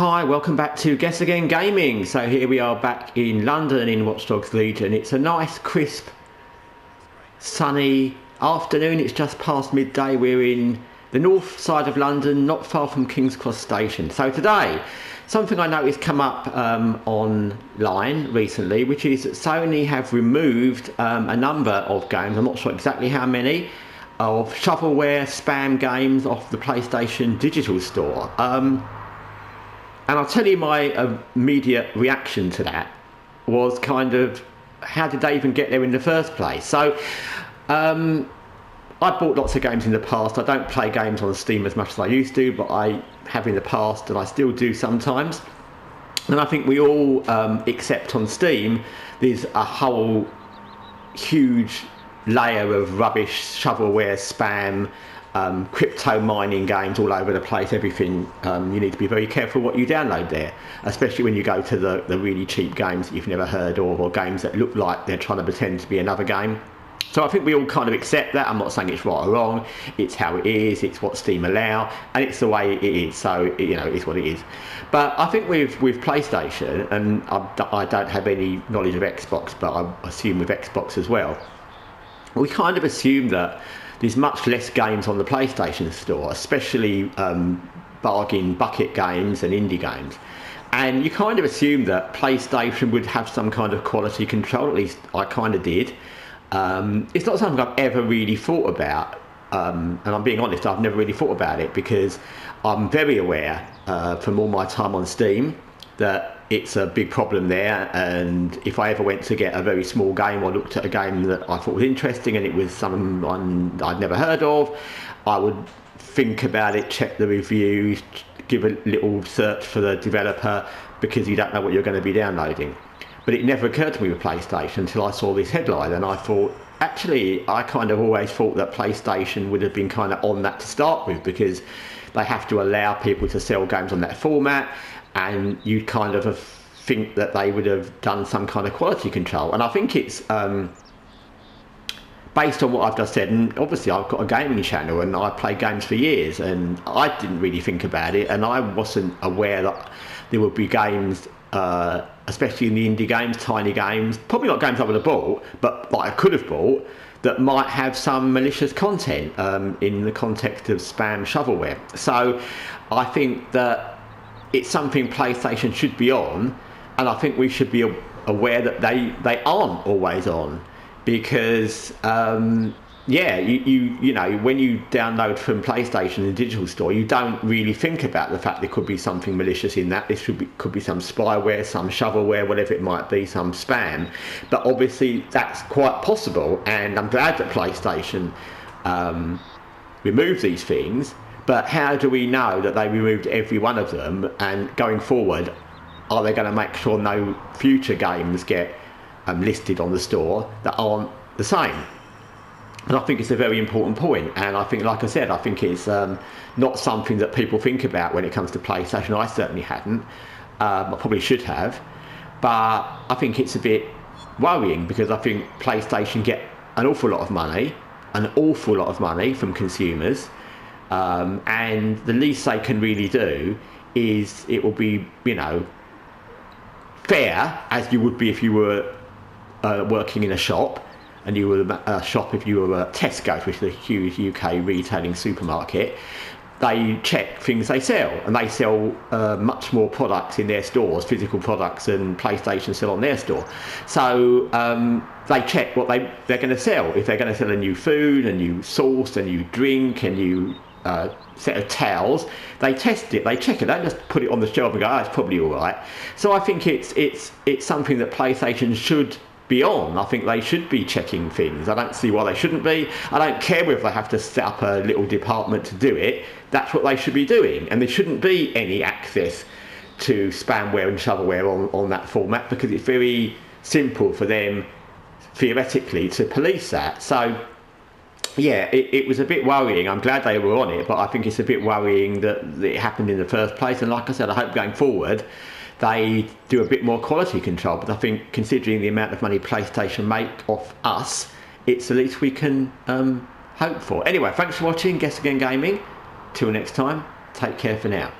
Hi, welcome back to Guessagaingaming. So here we are back in London in Watch Dogs Legion. It's a nice, crisp, sunny afternoon. It's just past midday. We're in the north side of London, not far from King's Cross Station. So today, something I noticed come up online recently, which is that Sony have removed a number of games, I'm not sure exactly how many, of shovelware spam games off the PlayStation digital store. And I'll tell you my immediate reaction to that was kind of, how did they even get there in the first place? So I bought lots of games in the past. I don't play games on Steam as much as I used to, but I have in the past and I still do sometimes. And I think we all accept on Steam there's a whole huge layer of rubbish, shovelware, spam, crypto mining games all over the place, everything. You need to be very careful what you download there, especially when you go to the really cheap games that you've never heard of, or games that look like they're trying to pretend to be another game. So I think we all kind of accept that. I'm not saying it's right or wrong, it's how it is, it's what Steam allow, and it's the way it is, so you know, it's what it is. But I think with PlayStation, and I don't have any knowledge of Xbox, but I assume with Xbox as well, we kind of assume that there's much less games on the PlayStation store, especially bargain bucket games and indie games. And you kind of assume that PlayStation would have some kind of quality control, at least I kind of did. It's not something I've ever really thought about, and I'm being honest, I've never really thought about it because I'm very aware from all my time on Steam that it's a big problem there, and if I ever went to get a very small game or looked at a game that I thought was interesting and it was someone I'd never heard of, I would think about it, check the reviews, give a little search for the developer, because you don't know what you're going to be downloading. But it never occurred to me with PlayStation until I saw this headline, and I thought, actually, I kind of always thought that PlayStation would have been kind of on that to start with, because they have to allow people to sell games on that format, and you kind of think that they would have done some kind of quality control. And I think it's based on what I've just said, and obviously I've got a gaming channel and I play games for years, and I didn't really think about it, and I wasn't aware that there would be games, especially in the indie games, tiny games, probably not games I would have bought, but I could have bought, that might have some malicious content in the context of spam shovelware. So I think that it's something PlayStation should be on, and I think we should be aware that they aren't always on, because yeah, you know, when you download from PlayStation in the digital store, you don't really think about the fact there could be something malicious in that. This could be some spyware, some shovelware, whatever it might be, some spam. But obviously that's quite possible, and I'm glad that PlayStation removed these things. But how do we know that they removed every one of them, and going forward, are they going to make sure no future games get listed on the store that aren't the same? And I think it's a very important point, and I think, like I said, I think it's not something that people think about when it comes to PlayStation. I certainly hadn't. I probably should have, but I think it's a bit worrying, because I think PlayStation get an awful lot of money from consumers, and the least they can really do is, it will be, you know, fair, as you would be if you were working in a shop, and you were a shop if you were a Tesco, which is a huge UK retailing supermarket. They check things they sell, and they sell much more products in their stores, physical products, than PlayStation sell on their store. So they check what they're going to sell. If they're going to sell a new food, a new sauce, a new drink, a new set of towels, they test it, they check it, they don't just put it on the shelf and go, oh, it's probably all right. So I think it's something that PlayStation should be on. I think they should be checking things. I don't see why they shouldn't be. I don't care whether they have to set up a little department to do it. That's what they should be doing, and there shouldn't be any access to spamware and shovelware on that format, because it's very simple for them theoretically to police that. So yeah, it was a bit worrying. I'm glad they were on it, but I think it's a bit worrying that it happened in the first place. And like I said, I hope going forward they do a bit more quality control. But I think, considering the amount of money PlayStation make off us, it's the least we can hope for. Anyway, thanks for watching Guessagaingaming. Till next time, take care for now.